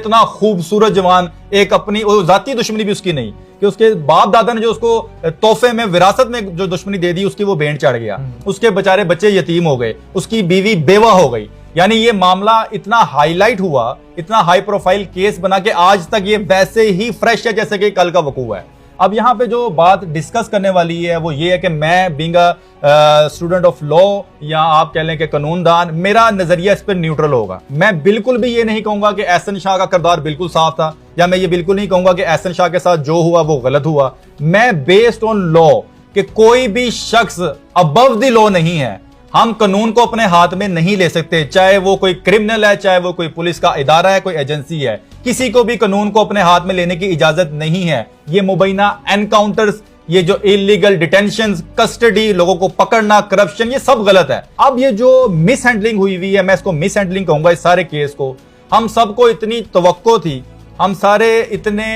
इतना खूबसूरत जवान, एक अपनी जाती दुश्मनी भी उसकी नहीं कि उसके बाप दादा ने जो उसको तोहफे में विरासत में जो दुश्मनी दे दी उसकी वो भेंट चढ़ गया, उसके बेचारे बच्चे यतीम हो गए, उसकी बीवी बेवा हो गई। यानी ये मामला इतना हाईलाइट हुआ, इतना हाई प्रोफाइल केस बना के आज तक ये वैसे ही फ्रेश है जैसे कि कल का वकूआ है। अब यहाँ पे जो बात डिस्कस करने वाली है वो ये है कि मैं being a student of law या आप कह लें कि कानूनदान, मेरा नजरिया इस पर न्यूट्रल होगा। मैं बिल्कुल भी ये नहीं कहूंगा कि एहसन शाह का किरदार बिल्कुल साफ था, या मैं ये बिल्कुल नहीं कहूंगा कि एहसन शाह के साथ जो हुआ वो गलत हुआ। मैं बेस्ड ऑन लॉ कि कोई भी शख्स अबव द लॉ नहीं है, हम कानून को अपने हाथ में नहीं ले सकते, चाहे वो कोई क्रिमिनल है, चाहे वो कोई पुलिस का इदारा है, कोई एजेंसी है, किसी को भी कानून को अपने हाथ में लेने की इजाजत नहीं है। ये मुबैना एनकाउंटर्स, ये जो इलीगल डिटेंशन, कस्टडी, लोगों को पकड़ना, करप्शन, ये सब गलत है। अब ये जो मिस हैंडलिंग हुई है, मैं इसको मिस हैंडलिंग कहूंगा इस सारे केस को। हम सबको इतनी तवक्को थी, हम सारे इतने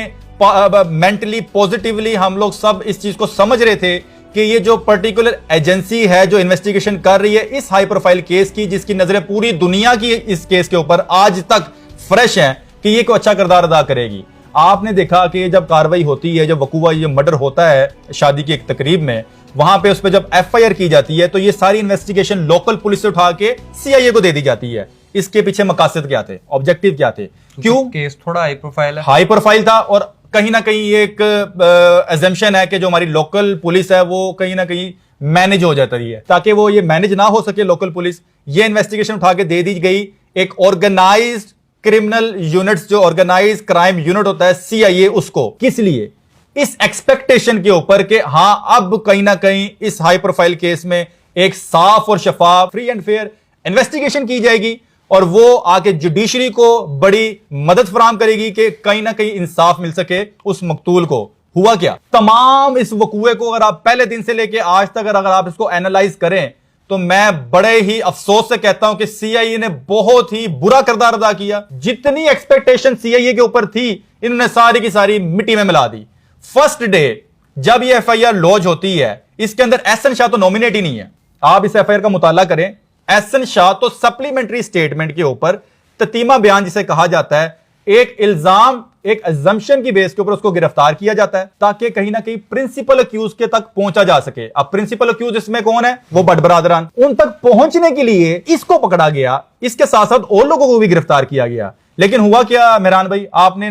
मेंटली पॉजिटिवली हम लोग सब इस चीज को समझ रहे थे कि ये जो पर्टिकुलर एजेंसी है जो इन्वेस्टिगेशन कर रही है इस हाई प्रोफाइल केस की, जिसकी नजरें पूरी दुनिया की इस केस के ऊपर आज तक फ्रेश हैं, कि ये कोई अच्छा किरदार अदा करेगी। आपने देखा कि जब कार्रवाई होती है, जब वकूआ ये मर्डर होता है शादी की एक तकरीब में, वहां पे उस पर जब एफआईआर की जाती है तो ये सारी इन्वेस्टिगेशन लोकल पुलिस से उठा के सीआईए को दे दी जाती है। इसके पीछे मकासद क्या थे, ऑब्जेक्टिव क्या थे, क्यों? केस थोड़ा हाई प्रोफाइल है, हाई प्रोफाइल था, और कहीं ना कहीं ये एक अजम्पशन है कि जो हमारी लोकल पुलिस है वो कहीं ना कहीं मैनेज हो जाती है। ताकि वो ये मैनेज ना हो सके लोकल पुलिस, ये इन्वेस्टिगेशन उठा के दे दी गई एक ऑर्गेनाइज्ड क्रिमिनल यूनिट्स, जो ऑर्गेनाइज क्राइम यूनिट होता है सीआईए, उसको। किस लिए? इस एक्सपेक्टेशन के ऊपर कि हां अब कहीं ना कहीं इस हाई प्रोफाइल केस में एक साफ और शफाफ, फ्री एंड फेयर इन्वेस्टिगेशन की जाएगी और वो आके जुडिशरी को बड़ी मदद फराहम करेगी कि कहीं ना कहीं इंसाफ मिल सके उस मकतूल को। हुआ क्या? तमाम इस वकूए को अगर आप पहले दिन से लेके आज तक अगर आप इसको एनालाइज करें तो मैं बड़े ही अफसोस से कहता हूं कि सीआईए ने बहुत ही बुरा किरदार अदा किया। जितनी एक्सपेक्टेशन सीआईए के ऊपर थी, इन्होंने सारी की सारी मिट्टी में मिला दी। फर्स्ट डे जब ये एफआईआर लॉन्च होती है, इसके अंदर एहसन शाह तो नॉमिनेट ही नहीं है। आप इस एफआईआर का मुताला करें, एहसन शाह तो सप्लीमेंट्री स्टेटमेंट के ऊपर ततीमा बयान जिसे कहा जाता है, एक इल्जाम, एक अजम्पशन की बेस के ऊपर उसको गिरफ्तार किया जाता है ताकि कहीं ना कहीं प्रिंसिपल अक्यूज के तक पहुंचा जा सके। अब प्रिंसिपल अक्यूज इसमें कौन है? वो बट बरादरान। उन तक पहुंचने के लिए इसको पकड़ा गया, इसके साथ साथ और लोगों को भी गिरफ्तार किया गया। लेकिन हुआ क्या मेहरान भाई, आपने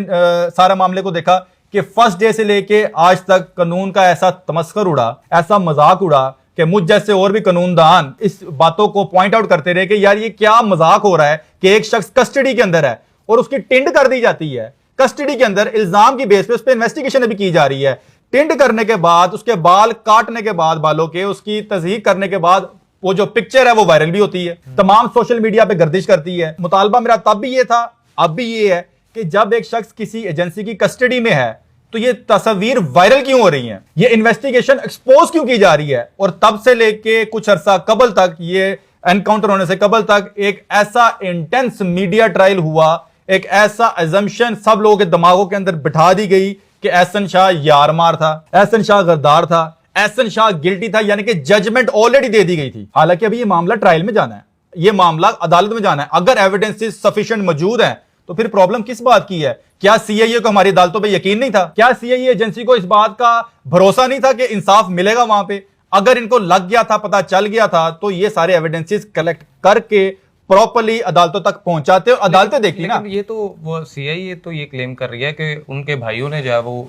सारा मामले को देखा कि फर्स्ट डे से लेके आज तक कानून का ऐसा तमस्कर उड़ा, ऐसा मजाक उड़ा कि मुझ जैसे और भी कानूनदान इस बातों को पॉइंट आउट करते रहे कि यार ये क्या मजाक हो रहा है कि एक शख्स कस्टडी के अंदर है और उसकी टिंड कर दी जाती है। कस्टडी के अंदर इल्जाम की बेस पे उस पर इन्वेस्टिगेशन अभी की जा रही है। टिंड करने के बाद, उसके बाल काटने के बाद, बालों के उसकी तस्दीक करने के बाद वो जो पिक्चर है वो वायरल भी होती है, तमाम सोशल मीडिया पे गर्दिश करती है। मुतालबा मेरा तब भी ये था, अब भी ये है कि जब एक शख्स किसी एजेंसी की कस्टडी में है तो ये तस्वीर वायरल क्यों हो रही है, ये इन्वेस्टिगेशन एक्सपोज क्यों की जा रही है। और तब से लेके कुछ अरसा कबल तक, ये एनकाउंटर होने से कबल तक एक ऐसा इंटेंस मीडिया ट्रायल हुआ, एक ऐसा अजम्पशन सब लोगों के दिमागों के अंदर बिठा दी गई कि एहसन शाह यार मार था, एहसन शाह गद्दार था, एहसन शाह गिल्टी था, यानी कि जजमेंट ऑलरेडी दे दी गई थी। हालांकि अभी ये मामला ट्रायल में जाना है, ये मामला अदालत में जाना है। अगर एविडेंसेस सफिशिएंट मौजूद हैं तो फिर प्रॉब्लम किस बात की है? क्या सीआईए को हमारी अदालतों पे यकीन नहीं था? क्या सीआईए एजेंसी को इस बात का भरोसा नहीं था कि इंसाफ मिलेगा वहां पे? अगर इनको लग गया था, पता चल गया था, तो ये सारे एविडेंसेस कलेक्ट करके प्रॉपर्ली अदालतों तक पहुंचाते और अदालतें देखी ना। ये तो वो सीआईए तो ये क्लेम कर रही है कि उनके भाइयों ने जो है वो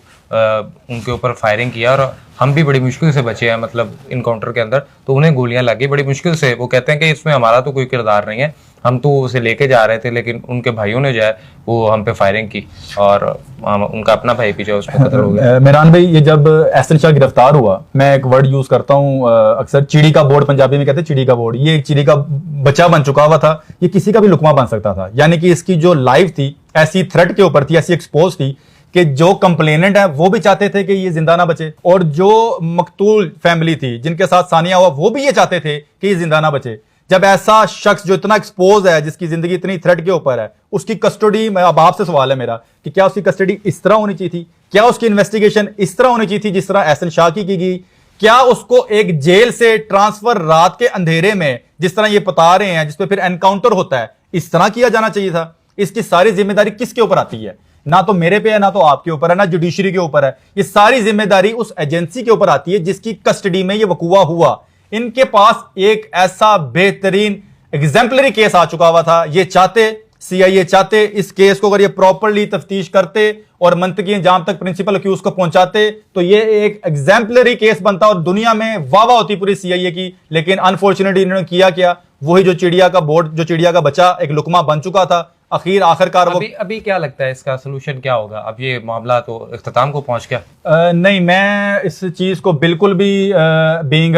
उनके ऊपर फायरिंग किया और हम भी बड़ी मुश्किल से बचे हैं, मतलब इनकाउंटर के अंदर तो उन्हें गोलियां लगी बड़ी मुश्किल से। वो कहते हैं कि इसमें हमारा तो कोई किरदार नहीं है, हम तो उसे लेके जा रहे थे, लेकिन उनके भाइयों ने जो है वो हम पे फायरिंग की और उनका अपना भाई पीछे उसको कत्ल हो गया। मेहरान भाई, ये जब एहसन शाह गिरफ्तार हुआ, मैं एक वर्ड यूज करता हूं अक्सर, चिड़ी का बोर्ड, पंजाबी में कहते हैं चिड़ी का बोर्ड। ये एक चिड़ी का बच्चा बन चुका हुआ था, ये किसी का भी लुकमा बन सकता था। यानी कि इसकी जो लाइफ थी ऐसी थ्रेट के ऊपर थी, ऐसी एक्सपोज थी कि जो कंप्लेनेंट है वो भी चाहते थे कि ये जिंदा ना बचे, और जो मकतूल फैमिली थी जिनके साथ सानिया हुआ वो भी ये चाहते थे कि ये जिंदा ना बचे। जब ऐसा शख्स जो इतना एक्सपोज है, जिसकी जिंदगी इतनी थ्रेट के ऊपर है, उसकी कस्टडी, मैं अब आपसे सवाल है मेरा कि क्या उसकी कस्टडी इस तरह होनी चाहिए थी? क्या उसकी इन्वेस्टिगेशन इस तरह होनी चाहिए थी जिस तरह एहसन शाह की गई? क्या उसको एक जेल से ट्रांसफर रात के अंधेरे में, जिस तरह ये बता रहे हैं, जिसपे फिर एनकाउंटर होता है, इस तरह किया जाना चाहिए था? इसकी सारी जिम्मेदारी किसके ऊपर आती है? ना तो मेरे पे है, ना तो आपके ऊपर है, ना जुडिशरी के ऊपर है। ये सारी जिम्मेदारी उस एजेंसी के ऊपर आती है जिसकी कस्टडी में ये वकूआ हुआ। इनके पास एक ऐसा बेहतरीन एग्जाम्पलरी केस आ चुका हुआ था। ये चाहते, सीआईए चाहते इस केस को अगर ये प्रॉपरली तफ्तीश करते और मंतकी अंजाम तक प्रिंसिपल अक्यूज को पहुंचाते तो ये एक एग्जाम्पलरी केस बनता और दुनिया में वाह वाह होती पूरी सीआईए की। लेकिन अनफॉर्चुनेटली इन्होंने किया क्या, वही जो चिड़िया का बोर्ड, जो चिड़िया का बच्चा एक लुकमा बन चुका था, आखिरकार वो अभी क्या लगता है इसका सोल्यूशन क्या होगा? अब ये मामला तो इख्तिताम को पहुंच गया। नहीं, मैं इस चीज को बिल्कुल भी बीइंग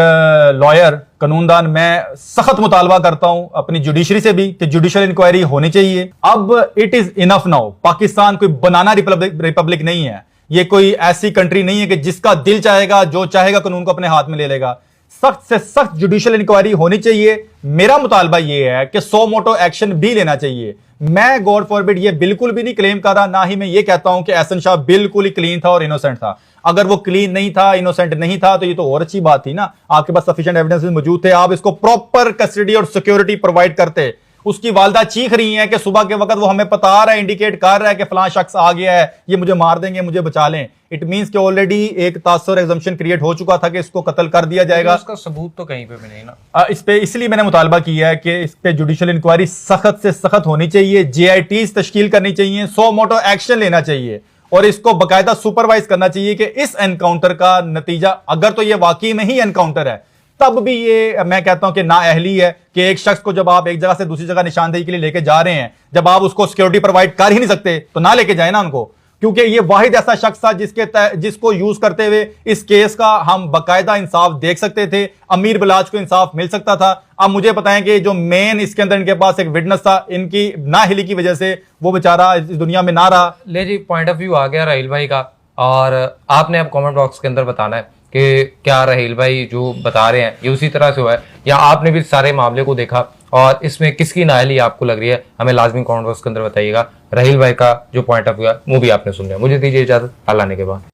लॉयर, कानूनदान, मैं सख्त मुतालबा करता हूं अपनी जुडिशरी से भी कि जुडिशियल इंक्वायरी होनी चाहिए। अब it is enough now. Pakistan कोई बनाना रिपब्लिक नहीं है, ये कोई ऐसी कंट्री नहीं है कि जिसका दिल चाहेगा जो चाहेगा कानून को अपने हाथ में ले लेगा। सख्त से सख्त जुडिशियल इंक्वायरी होनी चाहिए। मेरा मुतालबा यह है कि सो मोटो एक्शन भी लेना चाहिए। मैं गॉड फॉरबिड ये बिल्कुल भी नहीं क्लेम कर रहा, ना ही मैं ये कहता हूं कि एहसन शाह बिल्कुल ही क्लीन था और इनोसेंट था। अगर वो क्लीन नहीं था, इनोसेंट नहीं था, तो ये तो और अच्छी बात थी ना, आपके पास सफिशिएंट एविडेंस मौजूद थे, आप इसको प्रॉपर कस्टडी और सिक्योरिटी प्रोवाइड करते। उसकी वालदा चीख रही है कि सुबह के वक्त वो हमें बता रहा है, इंडिकेट कर रहा है कि फलां शख्स आ गया है, ये मुझे मार देंगे, मुझे बचा लें। इट मींस कि ऑलरेडी एक तासुर एग्जम्पशन क्रिएट हो चुका था कि इसको कत्ल कर दिया जाएगा। उसका सबूत तो कहीं पे भी नहीं ना। इस पे इसलिए मैंने मुतालबा किया है कि इस पे जुडिशियल इंक्वायरी सख्त से सख्त होनी चाहिए, JITs तश्कील करनी चाहिए, सो मोटो एक्शन लेना चाहिए और इसको बाकायदा सुपरवाइज करना चाहिए कि इस एनकाउंटर का नतीजा, अगर तो ये वाकई में ही एनकाउंटर है, तब भी ये मैं कहता हूं कि नाअहली है कि एक शख्स को जब आप एक जगह से दूसरी जगह निशानदेही के लिए लेके जा रहे हैं, जब आप उसको सिक्योरिटी प्रोवाइड कर ही नहीं सकते तो ना लेके जाए ना उनको, क्योंकि ये वाहिद ऐसा शख्स था जिसको यूज करते हुए इस केस का हम बाकायदा इंसाफ देख सकते थे, अमीर बलाज को इंसाफ मिल सकता था। अब मुझे बताएं कि जो मेन इसके अंदर इनके पास एक विटनेस था, इनकी नाअहली की वजह से वो बेचारा इस दुनिया में ना रहा। ले जी, पॉइंट ऑफ व्यू आ गया राहील भाई का, और आपने अब कमेंट बॉक्स के अंदर बताना है कि क्या राहील भाई जो बता रहे हैं ये उसी तरह से हुआ है या आपने भी सारे मामले को देखा और इसमें किसकी नाअहली आपको लग रही है, हमें लाजमी कमेंट बॉक्स के अंदर बताइएगा। राहील भाई का जो पॉइंट ऑफ व्यू है वो भी आपने सुन लिया। मुझे दीजिए इजाजत, अल्लाह ने के बाद।